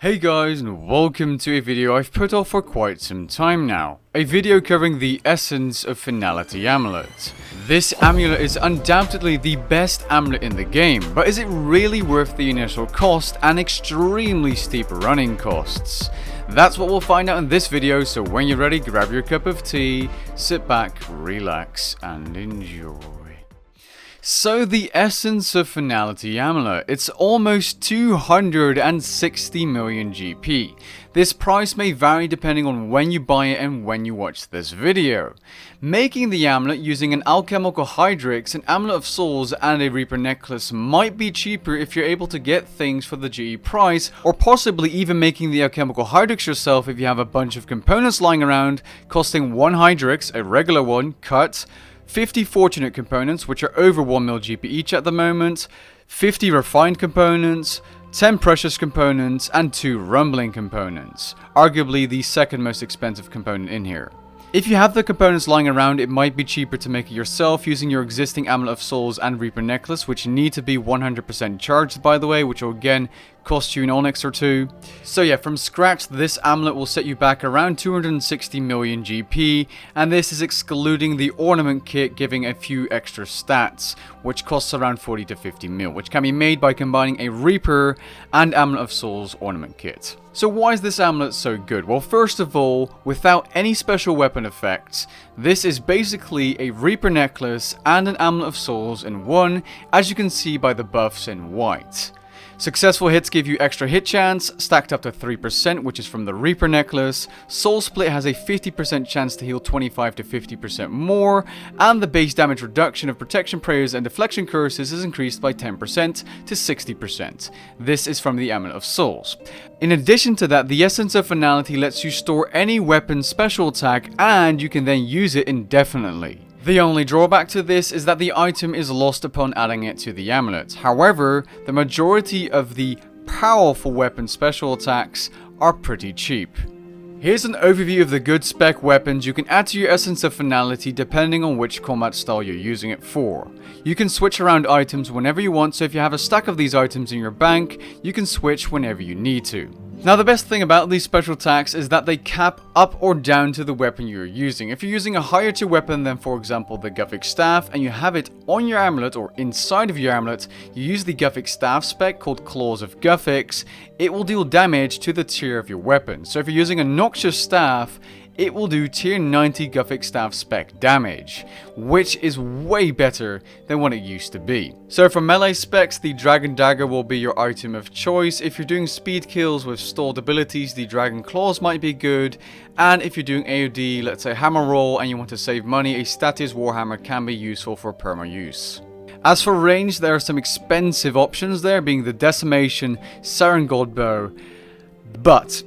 Hey guys, and welcome to a video I've put off for quite some time now. A video covering the Essence of Finality amulet. This amulet is undoubtedly the best amulet in the game, but is it really worth the initial cost and extremely steep running costs? That's what we'll find out in this video, so when you're ready, grab your cup of tea, sit back, relax, and enjoy. So the Essence of Finality amulet, it's almost 260 million GP. This price may vary depending on when you buy it and when you watch this video. Making the amulet using an alchemical hydrix, an amulet of souls, and a reaper necklace might be cheaper if you're able to get things for the GE price, or possibly even making the alchemical hydrix yourself if you have a bunch of components lying around, costing 1 hydrix, a regular one, cut, 50 fortunate components, which are over 1 mil GP each at the moment, 50 refined components, 10 precious components, and 2 rumbling components, arguably the second most expensive component in here. If you have the components lying around, it might be cheaper to make it yourself using your existing Amulet of Souls and Reaper Necklace, which need to be 100% charged by the way, which will again cost you an onyx or two. So yeah, from scratch, this amulet will set you back around 260 million GP, and this is excluding the ornament kit giving a few extra stats, which costs around 40 to 50 mil, which can be made by combining a Reaper and Amulet of Souls ornament kit. So why is this amulet so good? Well, first of all, without any special weapon effects, this is basically a Reaper necklace and an Amulet of Souls in one, as you can see by the buffs in white. Successful hits give you extra hit chance, stacked up to 3%, which is from the Reaper necklace. Soul Split has a 50% chance to heal 25 to 50% more, and the base damage reduction of protection prayers and deflection curses is increased by 10% to 60%. This is from the Amulet of Souls. In addition to that, the Essence of Finality lets you store any weapon special attack, and you can then use it indefinitely. The only drawback to this is that the item is lost upon adding it to the amulet. However, the majority of the powerful weapon special attacks are pretty cheap. Here's an overview of the good spec weapons you can add to your Essence of Finality depending on which combat style you're using it for. You can switch around items whenever you want, so if you have a stack of these items in your bank, you can switch whenever you need to. Now the best thing about these special attacks is that they cap up or down to the weapon you're using. If you're using a higher tier weapon than for example the Gothic Staff and you have it on your amulet or inside of your amulet, you use the Gothic Staff spec called Claws of Gothics, it will deal damage to the tier of your weapon. So if you're using a Noxious Staff, it will do tier 90 Gothic Staff spec damage, which is way better than what it used to be. So for melee specs, the Dragon Dagger will be your item of choice. If you're doing speed kills with stalled abilities, the Dragon Claws might be good. And if you're doing AoD, let's say Hammer Roll, and you want to save money, a Statius Warhammer can be useful for perma use. As for range, there are some expensive options there, being the Decimation, Siren God Bow, but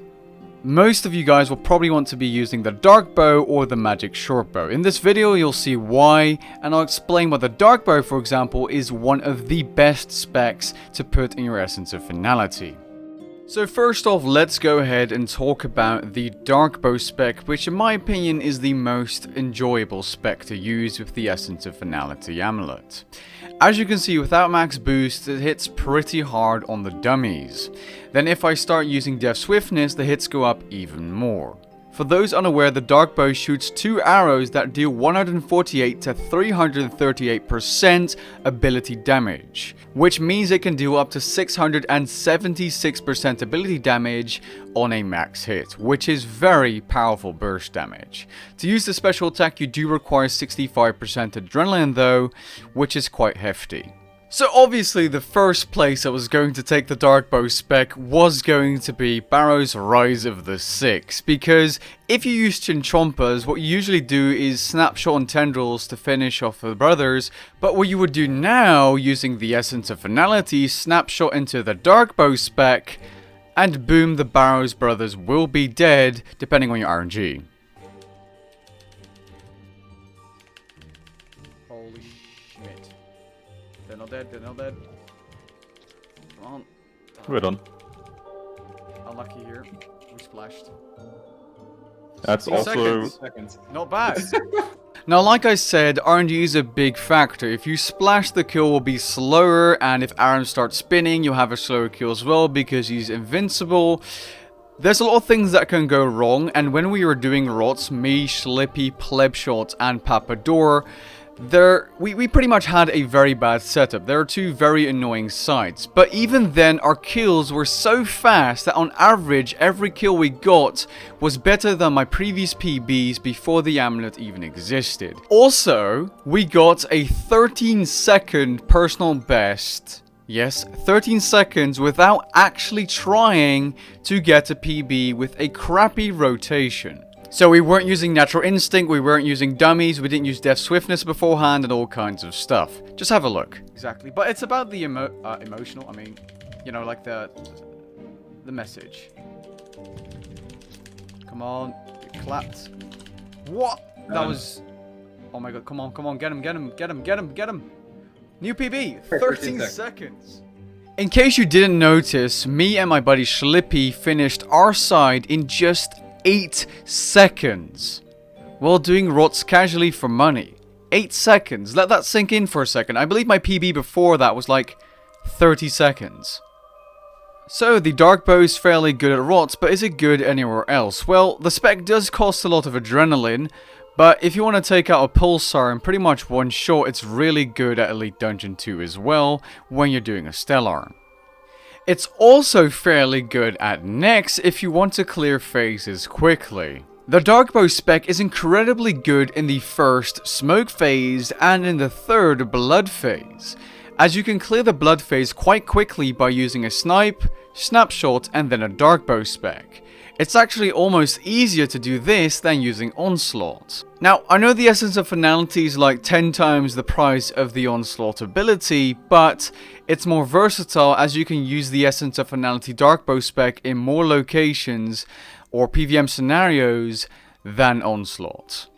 most of you guys will probably want to be using the Dark Bow or the Magic Short Bow. In this video you'll see why, and I'll explain why the Dark Bow, for example, is one of the best specs to put in your Essence of Finality. So first off, let's go ahead and talk about the Dark Bow spec, which in my opinion is the most enjoyable spec to use with the Essence of Finality amulet. As you can see, without max boost, it hits pretty hard on the dummies. Then if I start using Death Swiftness, the hits go up even more. For those unaware, the Dark Bow shoots 2 arrows that deal 148 to 338% ability damage, which means it can deal up to 676% ability damage on a max hit, which is very powerful burst damage. To use the special attack, you do require 65% adrenaline though, which is quite hefty. So obviously the first place I was going to take the Dark Bow spec was going to be Barrow's Rise of the Six, because if you use Chinchompas, what you usually do is snapshot on tendrils to finish off the brothers, but what you would do now using the Essence of Finality, snapshot into the Dark Bow spec, and boom, the Barrow's brothers will be dead depending on your RNG. Holy shit. They're not dead, they're not dead. Come on. We're done. Unlucky here. We splashed. That's also... Not bad. Now, like I said, RNG is a big factor. If you splash, the kill will be slower, and if Aaron starts spinning, you'll have a slower kill as well because he's invincible. There's a lot of things that can go wrong, and when we were doing rots, me, Schlippy, Plebshot, and Papador, we pretty much had a very bad setup. There are two very annoying sides, but even then our kills were so fast that on average every kill we got was better than my previous PBs before the amulet even existed. Also, we got a 13-second personal best. Yes, 13 seconds without actually trying to get a PB with a crappy rotation. So we weren't using Natural Instinct, we weren't using dummies, we didn't use Death Swiftness beforehand, and all kinds of stuff. Just have a look. Exactly, but it's about the emotional, I mean, you know, like the message. Come on, you clapped. What? That was... Oh my god, come on, get him. New PB, 13 seconds. In case you didn't notice, me and my buddy Schlippy finished our side in just 8 seconds while doing rots casually for money. 8 seconds. Let that sink in for a second. I believe my PB before that was like 30 seconds. So the dark bow is fairly good at rots, but is it good anywhere else? Well, the spec does cost a lot of adrenaline, but if you want to take out a pulsar in pretty much one shot, it's really good at Elite Dungeon 2 as well when you're doing a Stellar. It's also fairly good at Nex if you want to clear phases quickly. The Darkbow spec is incredibly good in the first Smoke phase and in the third Blood phase, as you can clear the Blood phase quite quickly by using a Snipe, Snapshot, and then a Darkbow spec. It's actually almost easier to do this than using Onslaught. Now, I know the Essence of Finality is like 10 times the price of the Onslaught ability, but it's more versatile as you can use the Essence of Finality Darkbow spec in more locations or PVM scenarios than Onslaught.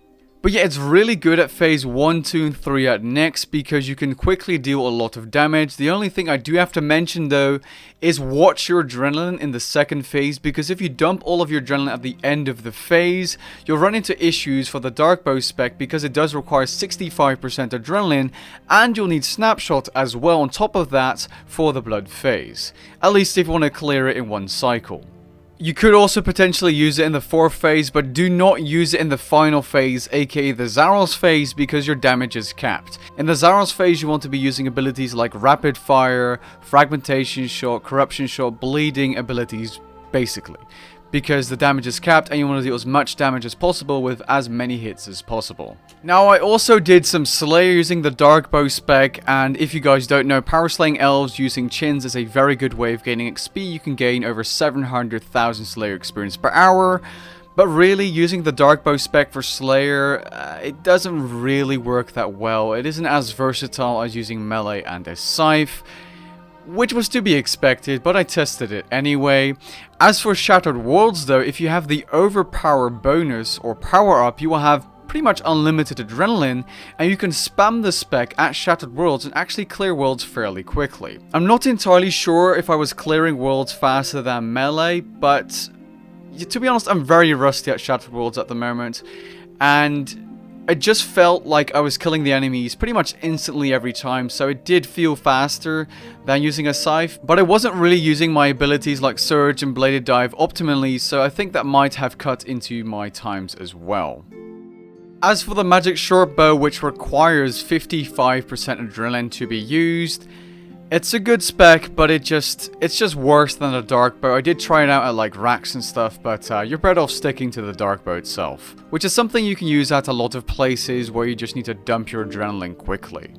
But yeah, it's really good at phase 1, 2, and 3 at Nex because you can quickly deal a lot of damage. The only thing I do have to mention though is watch your adrenaline in the second phase, because if you dump all of your adrenaline at the end of the phase, you'll run into issues for the Darkbow spec because it does require 65% adrenaline, and you'll need Snapshot as well on top of that for the Blood phase. At least if you want to clear it in one cycle. You could also potentially use it in the 4th phase, but do not use it in the final phase, aka the Zaros phase, because your damage is capped. In the Zaros phase, you want to be using abilities like Rapid Fire, Fragmentation Shot, Corruption Shot, Bleeding abilities, basically. Because the damage is capped and you want to deal as much damage as possible with as many hits as possible. Now, I also did some Slayer using the Darkbow spec, and if you guys don't know, power slaying elves using chins is a very good way of gaining XP. You can gain over 700,000 Slayer experience per hour. But really, using the Darkbow spec for Slayer, it doesn't really work that well. It isn't as versatile as using melee and a scythe, which was to be expected, but I tested it anyway. As for Shattered Worlds though, if you have the Overpower bonus or power up, you will have pretty much unlimited adrenaline, and you can spam the spec at Shattered Worlds and actually clear worlds fairly quickly. I'm not entirely sure if I was clearing worlds faster than melee, but to be honest, I'm very rusty at Shattered Worlds at the moment, and it just felt like I was killing the enemies pretty much instantly every time, so it did feel faster than using a scythe, but I wasn't really using my abilities like Surge and Bladed Dive optimally, so I think that might have cut into my times as well. As for the Magic Short Bow, which requires 55% adrenaline to be used, it's a good spec, but it's just worse than the Dark Bow. I did try it out at like racks and stuff, but you're better off sticking to the Dark Bow itself, which is something you can use at a lot of places where you just need to dump your adrenaline quickly.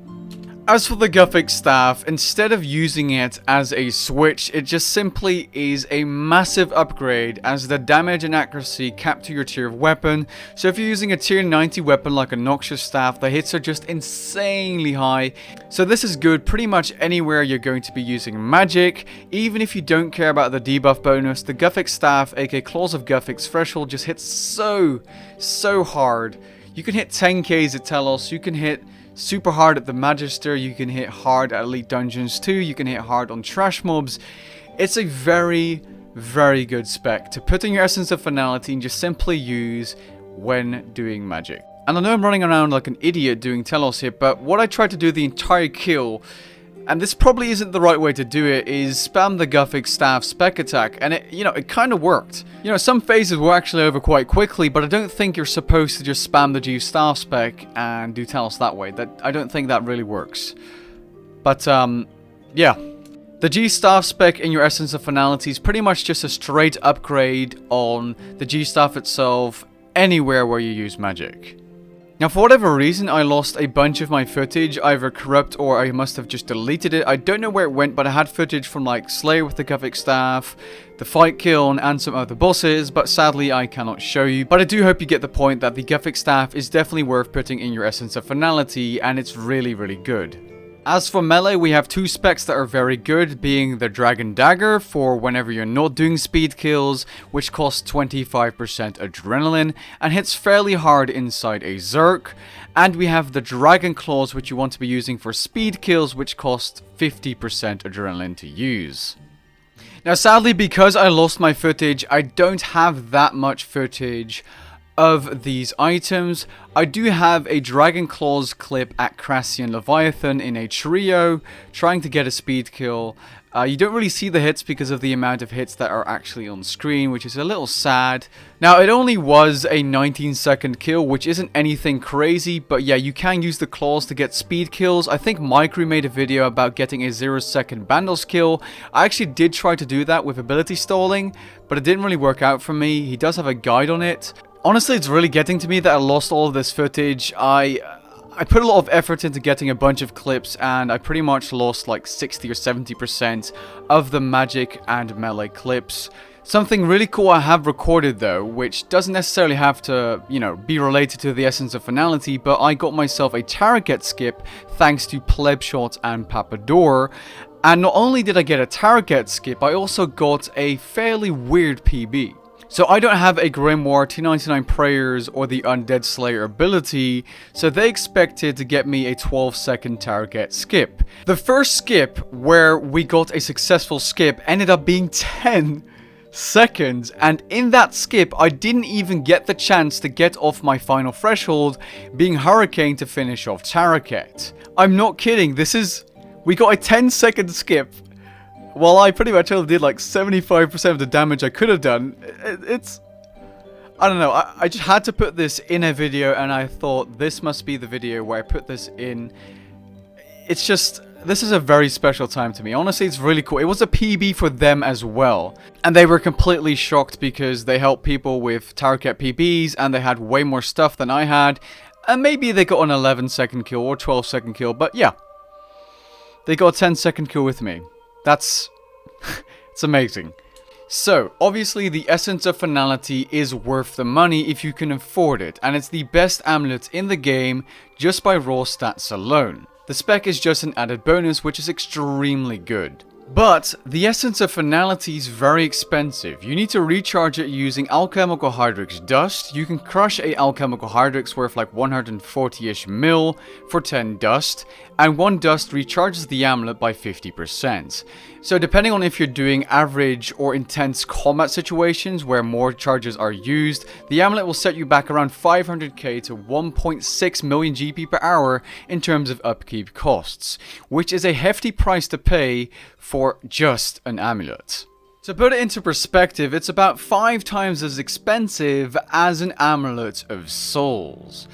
As for the Gothic Staff, instead of using it as a switch, it just simply is a massive upgrade as the damage and accuracy cap to your tier of weapon. So if you're using a tier 90 weapon like a Noxious Staff, the hits are just insanely high. So this is good pretty much anywhere you're going to be using magic. Even if you don't care about the debuff bonus, the Gothic Staff, aka Claws of Gothic's threshold, just hits so hard. You can hit 10Ks at Telos, you can hit super hard at the Magister, you can hit hard at Elite Dungeons 2, you can hit hard on trash mobs. It's a very good spec to put in your Essence of Finality and just simply use when doing magic. And I know I'm running around like an idiot doing telos here, but what I tried to do the entire kill, and this probably isn't the right way to do it, is spam the Gothic Staff spec attack, and it kind of worked. You know, some phases were actually over quite quickly, but I don't think you're supposed to just spam the G Staff spec and do telos that way. I don't think that really works. But, yeah. The G Staff spec in your Essence of Finality is pretty much just a straight upgrade on the G Staff itself anywhere where you use magic. Now, for whatever reason, I lost a bunch of my footage, either corrupt or I must have just deleted it. I don't know where it went, but I had footage from like Slayer with the Gothic Staff, the Fight Kiln, and some other bosses, but sadly I cannot show you. But I do hope you get the point that the Gothic Staff is definitely worth putting in your Essence of Finality, and it's really, really good. As for melee, we have two specs that are very good, being the Dragon Dagger for whenever you're not doing speed kills, which costs 25% adrenaline and hits fairly hard inside a Zerk. And we have the Dragon Claws, which you want to be using for speed kills, which cost 50% adrenaline to use. Now sadly, because I lost my footage, I don't have that much footage of these items. I do have a Dragon Claws clip at Crassian Leviathan in a trio, trying to get a speed kill. You don't really see the hits because of the amount of hits that are actually on screen, which is a little sad. Now, it only was a 19-second kill, which isn't anything crazy, but yeah, you can use the claws to get speed kills. I think Micro made a video about getting a 0-second Bandos kill. I actually did try to do that with ability stalling, but it didn't really work out for me. He does have a guide on it. Honestly, it's really getting to me that I lost all of this footage. I put a lot of effort into getting a bunch of clips, and I pretty much lost like 60 or 70% of the magic and melee clips. Something really cool I have recorded though, which doesn't necessarily have to, be related to the Essence of Finality, but I got myself a target skip thanks to Plebshot and Papador. And not only did I get a target skip, I also got a fairly weird PB. So I don't have a Grimoire, T99 Prayers, or the Undead Slayer ability, so they expected to get me a 12-second target skip. The first skip, where we got a successful skip, ended up being 10 seconds, and in that skip, I didn't even get the chance to get off my final threshold, being Hurricane to finish off Taraket. I'm not kidding, we got a 10-second skip. Well, I pretty much only did like 75% of the damage I could have done. I don't know, I just had to put this in a video, and I thought this must be the video where I put this in. It's just, this is a very special time to me. Honestly, it's really cool. It was a PB for them as well. And they were completely shocked because they helped people with Taraket PBs, and they had way more stuff than I had. And maybe they got an 11-second kill or 12-second kill, but yeah. They got a 10-second kill with me. That's it's amazing. So, obviously the Essence of Finality is worth the money if you can afford it, and it's the best amulet in the game just by raw stats alone. The spec is just an added bonus, which is extremely good. But the Essence of Finality is very expensive. You need to recharge it using Alchemical Hydrix dust. You can crush a Alchemical Hydrix worth like 140-ish mil for 10 dust, and 1 dust recharges the amulet by 50%. So depending on if you're doing average or intense combat situations where more charges are used, the amulet will set you back around 500k to 1.6 million GP per hour in terms of upkeep costs, which is a hefty price to pay for just an amulet. To put it into perspective, it's about 5 times as expensive as an Amulet of Souls.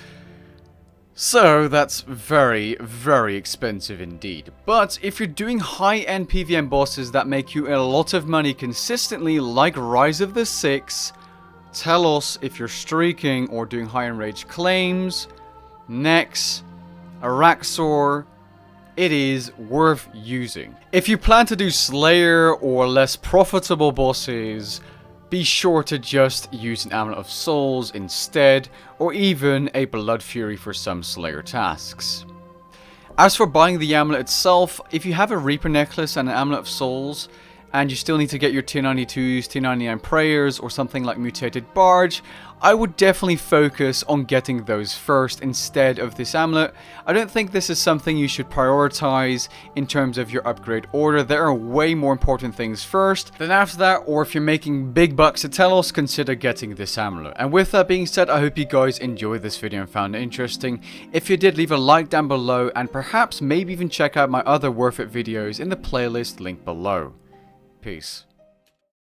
So that's very, very expensive indeed. But if you're doing high-end PvM bosses that make you a lot of money consistently, like Rise of the Six, Telos if you're streaking or doing high-end rage claims, Nex, Araxor, it is worth using. If you plan to do Slayer or less profitable bosses, be sure to just use an Amulet of Souls instead, or even a Blood Fury for some Slayer tasks. As for buying the amulet itself, if you have a Reaper necklace and an Amulet of Souls, and you still need to get your tier 92s, tier 99 prayers, or something like mutated barge, I would definitely focus on getting those first instead of this amulet. I don't think this is something you should prioritize in terms of your upgrade order. There are way more important things first. Then after that, or if you're making big bucks at Telos, consider getting this amulet. And with that being said, I hope you guys enjoyed this video and found it interesting. If you did, leave a like down below, and perhaps maybe even check out my other worth it videos in the playlist linked below. Peace.